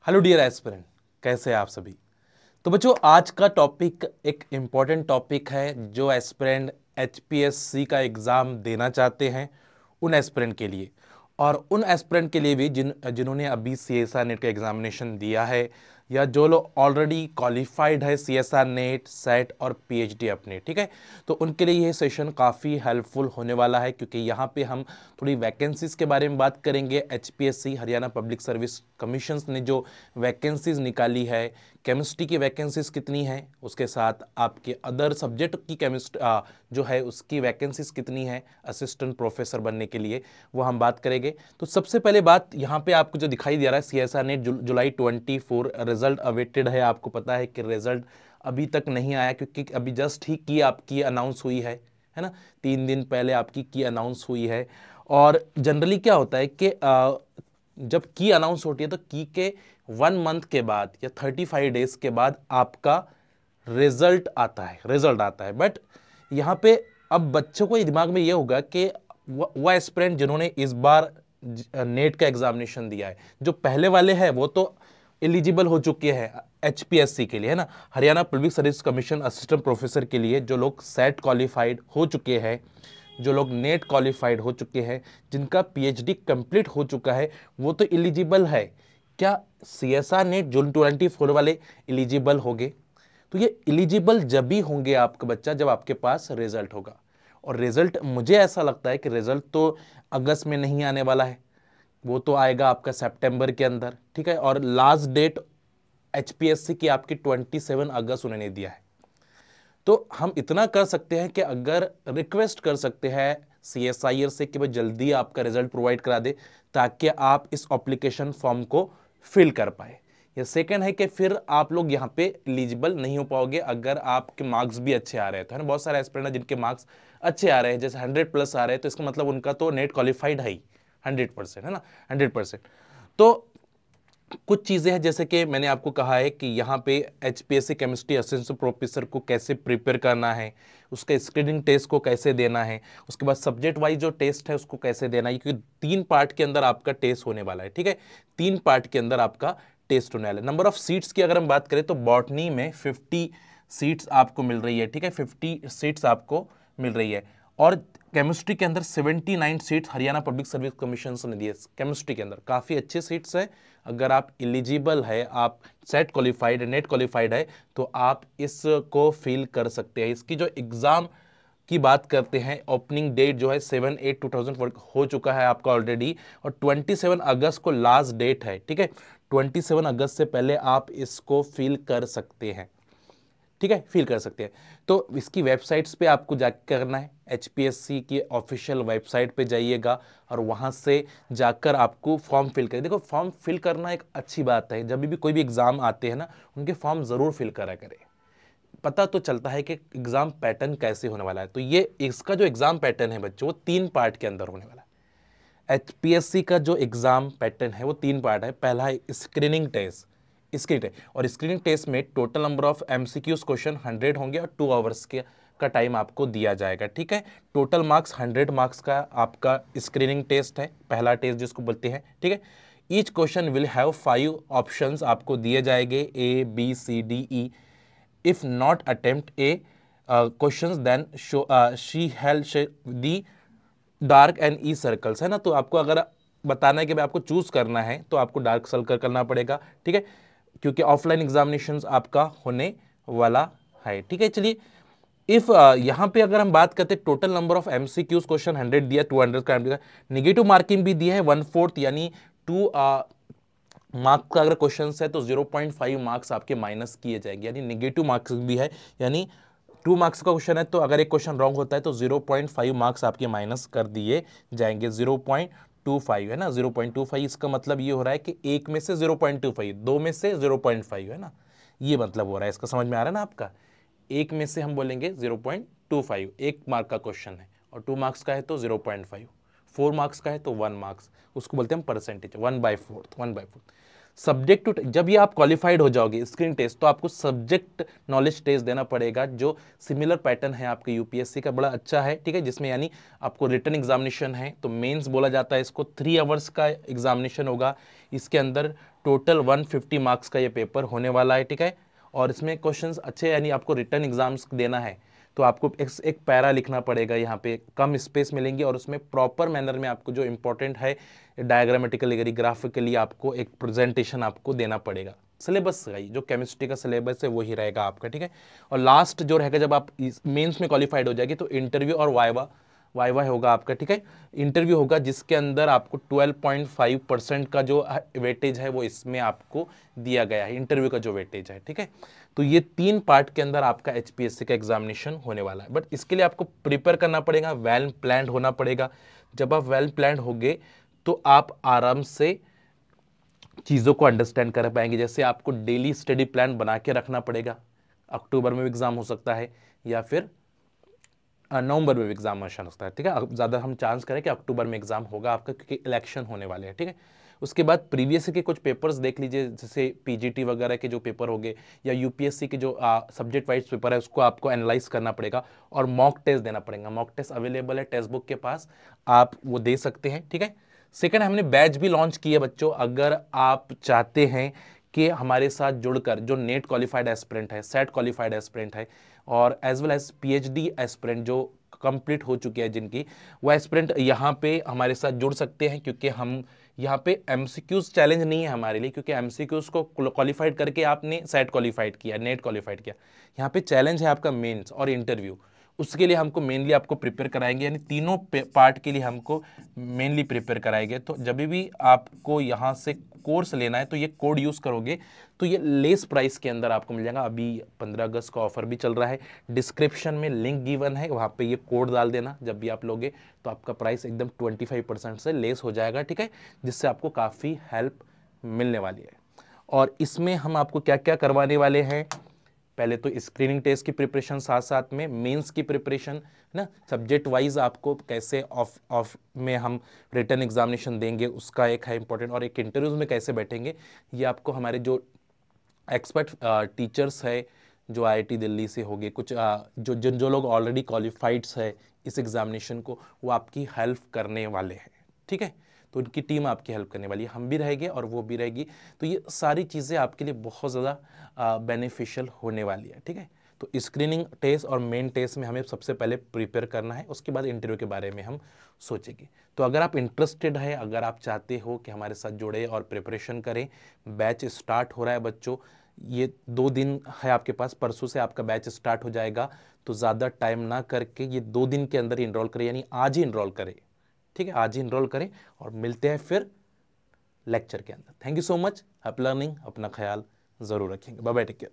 Hello dear aspirant, कैसे हैं आप सभी। तो बच्चों, आज का टॉपिक एक इम्पॉर्टेंट टॉपिक है जो एस्पिरेंट एचपीएससी का एग्ज़ाम देना चाहते हैं उन एस्पिरेंट के लिए, और उन एस्पिरेंट के लिए भी जिन्होंने अभी सीएसआर नेट का एग्जामिनेशन दिया है, या जो लोग ऑलरेडी क्वालिफाइड है सीएसआर नेट, सेट और पीएचडी अपने। ठीक है, तो उनके लिए ये सेशन काफ़ी हेल्पफुल होने वाला है, क्योंकि यहाँ पे हम थोड़ी वैकेंसीज़ के बारे में बात करेंगे। HPSC Haryana public service commission ने जो वैकेंसीज़ निकाली है, केमिस्ट्री की वैकेंसीज़ कितनी है, उसके साथ आपके अदर सब्जेक्ट की जो है उसकी वैकेंसीज़ कितनी है असिस्टेंट प्रोफेसर बनने के लिए, वो हम बात करेंगे। तो सबसे पहले बात यहाँ पे आपको जो दिखाई दे रहा है सीएसआर नेट जुलाई 24 रिजल्ट अवेटेड है। आपको पता है कि रिजल्ट अभी तक नहीं आया, क्योंकि अभी जस्ट ही की आपकी अनाउंस हुई है ना, 3 दिन पहले आपकी की अनाउंस हुई है। और जनरली क्या होता है कि जब की अनाउंस होती है तो की के 1 मंथ के बाद या 35 डेज के बाद आपका रिजल्ट आता है। बट यहाँ पे अब बच्चों को दिमाग में ये होगा कि वो एस्पिरेंट जिन्होंने इस बार नेट का एग्जामिनेशन दिया है, जो पहले वाले हैं वो तो एलिजिबल हो चुके हैं एचपीएससी के लिए, है ना, Haryana public service commission assistant professor के लिए। जो लोग सेट क्वालिफाइड हो चुके हैं, जो लोग नेट क्वालिफाइड हो चुके हैं, जिनका पीएचडी कंप्लीट हो चुका है, वो तो एलिजिबल है। क्या सीएसआर नेट जून 24 वाले एलिजिबल होंगे? तो ये एलिजिबल जब भी होंगे आपका बच्चा जब आपके पास रिजल्ट होगा। और रिजल्ट मुझे ऐसा लगता है कि रिजल्ट तो अगस्त में नहीं आने वाला है, वो तो आएगा आपका सितंबर के अंदर। ठीक है, और लास्ट डेट एचपीएससी की आपकी 27 अगस्त उन्होंने दिया है। तो हम इतना कर सकते हैं कि अगर रिक्वेस्ट कर सकते हैं सीएसआईआर से कि भाई जल्दी आपका रिजल्ट प्रोवाइड करा दे, ताकि आप इस एप्लीकेशन फॉर्म को फिल कर पाए। या सेकंड है कि फिर आप लोग यहाँ पे एलिजिबल नहीं हो पाओगे अगर आपके मार्क्स भी अच्छे आ रहे हैं। तो है ना, बहुत सारे एस्पिरेंट हैं जिनके मार्क्स अच्छे आ रहे हैं, जैसे 100+ आ रहे हैं, तो इसका मतलब उनका तो नेट क्वालिफाइड है ही 100%, है ना, 100%। तो कुछ चीज़ें हैं, जैसे कि मैंने आपको कहा है कि यहाँ पे एचपीएससी केमिस्ट्री असिस्टेंट प्रोफेसर को कैसे प्रिपेयर करना है, उसका स्क्रीनिंग टेस्ट को कैसे देना है, उसके बाद सब्जेक्ट वाइज जो टेस्ट है उसको कैसे देना है, क्योंकि 3 पार्ट के अंदर आपका टेस्ट होने वाला है। ठीक है, 3 पार्ट के अंदर आपका टेस्ट होने वाला है। नंबर ऑफ सीट्स की अगर हम बात करें तो बॉटनी में 50 सीट्स आपको मिल रही है। ठीक है, 50 सीट्स आपको मिल रही है। और केमिस्ट्री के अंदर 79 seats Haryana public service commission ने दी है। केमिस्ट्री के अंदर काफ़ी अच्छे सीट्स है। अगर आप एलिजिबल है, आप सेट क्वालिफाइड है, नेट क्वालिफाइड है, तो आप इसको फिल कर सकते हैं। इसकी जो एग्ज़ाम की बात करते हैं, ओपनिंग डेट जो है 7/8/2004 हो चुका है आपका ऑलरेडी, और 27 अगस्त को लास्ट डेट है। ठीक है, 27 अगस्त से पहले आप इसको फिल कर सकते हैं। ठीक है, फील कर सकते हैं। तो इसकी वेबसाइट्स पे आपको जाकर करना है, एचपीएससी की ऑफिशियल वेबसाइट पे जाइएगा और वहाँ से जाकर आपको फॉर्म फिल करें। देखो, फॉर्म फिल करना एक अच्छी बात है। जब भी कोई भी एग्ज़ाम आते हैं ना, उनके फॉर्म ज़रूर फिल करा करें। पता तो चलता है कि एग्ज़ाम पैटर्न कैसे होने वाला है। तो ये इसका जो एग्ज़ाम पैटर्न है बच्चों, वो 3 पार्ट के अंदर होने वाला है। एचपीएससी का जो एग्ज़ाम पैटर्न है वो 3 पार्ट है। पहला है स्क्रीनिंग टेस्ट, और स्क्रीनिंग टेस्ट में total number of MCQs question 100 होंगे और 2 आवर्स के का टाइम आपको दिया जाएगा। ठीक है, टोटल मार्क्स 100 मार्क्स का आपका स्क्रीनिंग टेस्ट है, पहला टेस्ट जिसको बोलते हैं। ठीक है, each question will have 5 options आपको दिए जाएंगे, A B C D E. If not attempt a questions then she hell the dark and E circles, है ना। तो आपको अगर बताना है कि भाई आपको चूज करना है तो आपको डार्क सर्कल करना पड़ेगा। ठीक है, क्योंकि ऑफलाइन एग्जामिनेशन आपका होने वाला है। ठीक है, चलिए, इफ यहाँ पे अगर हम बात करते हैं total number of MCQs question 100 दिया, 200 का नेगेटिव मार्किंग भी दिया है 1/4, यानी 2 मार्क्स का अगर क्वेश्चन है तो 0.5 मार्क्स आपके माइनस किए जाएंगे, यानी नेगेटिव मार्क्स भी है। यानी 2 मार्क्स का क्वेश्चन है तो अगर एक क्वेश्चन रॉन्ग होता है तो 0.5 मार्क्स आपके माइनस कर दिए जाएंगे। 0.25 है ना, 0.25। इसका मतलब ये हो रहा है कि एक में से 0.25, 2 में से 0.5, है ना, ये मतलब हो रहा है। इसका समझ में आ रहा है ना आपका। एक में से हम बोलेंगे 0.25, 1 मार्क का क्वेश्चन है, और 2 मार्क्स का है तो 0.5, 4 मार्क्स का है तो 1 मार्क्स, उसको बोलते हैं हम परसेंटेज, 1/4। सब्जेक्ट टू, जब ये आप क्वालिफाइड हो जाओगे स्क्रीन टेस्ट, तो आपको सब्जेक्ट नॉलेज टेस्ट देना पड़ेगा, जो सिमिलर पैटर्न है आपके यूपीएससी का, बड़ा अच्छा है, ठीक है, जिसमें यानी आपको रिटन एग्जामिनेशन है, तो मेंस बोला जाता है इसको, 3 आवर्स का एग्जामिनेशन होगा, इसके अंदर टोटल 150 मार्क्स का ये पेपर होने वाला है, ठीक है, और इसमें क्वेश्चंस अच्छे, यानी आपको रिटन एग्जाम्स देना है तो आपको एक पैरा लिखना पड़ेगा, यहाँ पे कम स्पेस मिलेंगी, और उसमें प्रॉपर मैनर में आपको जो इंपॉर्टेंट है डायग्रामेटिकली ग्राफिकली आपको एक प्रेजेंटेशन आपको देना पड़ेगा। सिलेबस का जो केमिस्ट्री का सिलेबस है वही रहेगा आपका, ठीक है। और लास्ट जो रहेगा, जब आप मेंस में क्वालिफाइड हो जाएगी तो इंटरव्यू और वाइवा होगा आपका, ठीक है। इंटरव्यू होगा जिसके अंदर आपको 12.5% का जो वेटेज है वो इसमें आपको दिया गया है, इंटरव्यू का जो वेटेज है, ठीक है। तो ये 3 पार्ट के अंदर आपका एचपीएससी का एग्जामिनेशन होने वाला है, बट इसके लिए आपको प्रिपेयर करना पड़ेगा, वेल प्लान्ड होना पड़ेगा। जब आप वेल प्लान्ड होगे तो आप आराम से चीज़ों को अंडरस्टैंड कर पाएंगे। जैसे आपको डेली स्टडी प्लान बना के रखना पड़ेगा, अक्टूबर में एग्जाम हो सकता है या फिर नवंबर में एग्जाम हो सकता है, ठीक है। ज़्यादा हम चांस करें कि अक्टूबर में एग्जाम होगा आपका, क्योंकि इलेक्शन होने वाले हैं, ठीक है। उसके बाद प्रीवियस के कुछ पेपर्स देख लीजिए, जैसे पीजीटी वगैरह के जो पेपर हो गए या यूपीएससी के जो सब्जेक्ट वाइज पेपर है उसको आपको एनालाइज करना पड़ेगा, और मॉक टेस्ट देना पड़ेगा। मॉक टेस्ट अवेलेबल है टेक्स्ट बुक के पास, आप वो दे सकते हैं, ठीक है। सेकंड, हमने बैच भी लॉन्च किया बच्चों, अगर आप चाहते हैं कि हमारे साथ जुड़कर जो नेट क्वालिफाइड एस्पिरेंट है, सेट क्वालिफाइड एस्पिरेंट है, और as well as PhD aspirant जो कंप्लीट हो चुकी है जिनकी, वो एस्पिरेंट यहाँ पे हमारे साथ जुड़ सकते हैं, क्योंकि हम यहाँ पे एमसीक्यूज चैलेंज नहीं है हमारे लिए, क्योंकि एमसीक्यूज को क्वालिफाइड करके आपने सेट क्वालिफाइड किया, नेट क्वालिफाइड किया। यहाँ पे चैलेंज है आपका मेंस और इंटरव्यू, उसके लिए हमको मेनली आपको प्रिपेयर कराएंगे, यानी तीनों पार्ट के लिए हमको मेनली प्रिपेयर कराएंगे। तो जब भी आपको यहाँ से कोर्स लेना है तो ये कोड यूज़ करोगे तो ये लेस प्राइस के अंदर आपको मिल जाएगा। अभी 15 अगस्त का ऑफर भी चल रहा है, डिस्क्रिप्शन में लिंक गिवन है, वहाँ पे ये कोड डाल देना, जब भी आप लोगे तो आपका प्राइस एकदम 25% से लेस हो जाएगा, ठीक है, जिससे आपको काफ़ी हेल्प मिलने वाली है। और इसमें हम आपको क्या क्या करवाने वाले हैं, पहले तो स्क्रीनिंग टेस्ट की प्रिपरेशन, साथ साथ में मेंस की प्रिपरेशन, है ना, सब्जेक्ट वाइज आपको कैसे ऑफ में हम रिटन एग्जामिनेशन देंगे उसका एक है इंपॉर्टेंट, और एक इंटरव्यूज में कैसे बैठेंगे ये आपको हमारे जो एक्सपर्ट टीचर्स है जो आईआईटी दिल्ली से होंगे, कुछ जो लोग ऑलरेडी क्वालिफाइड्स है इस एग्जामिनेशन को, वो आपकी हेल्प करने वाले हैं, ठीक है। तो उनकी टीम आपकी हेल्प करने वाली है, हम भी रहेंगे और वो भी रहेगी। तो ये सारी चीज़ें आपके लिए बहुत ज़्यादा बेनिफिशियल होने वाली है, ठीक है। तो स्क्रीनिंग टेस्ट और मेन टेस्ट में हमें सबसे पहले प्रिपेयर करना है, उसके बाद इंटरव्यू के बारे में हम सोचेंगे। तो अगर आप इंटरेस्टेड है, अगर आप चाहते हो कि हमारे साथ जुड़े और प्रिपरेशन करें, बैच स्टार्ट हो रहा है बच्चों, ये 2 दिन है आपके पास, परसों से आपका बैच स्टार्ट हो जाएगा। तो ज़्यादा टाइम ना करके ये 2 दिन के अंदर इनरोल करें, यानी आज ही इनरोल करें, ठीक है, आज ही इनरोल करें, और मिलते हैं फिर लेक्चर के अंदर। Thank you so much, happy learning, अपना ख्याल ज़रूर रखेंगे, बाय बाय, टेक केयर।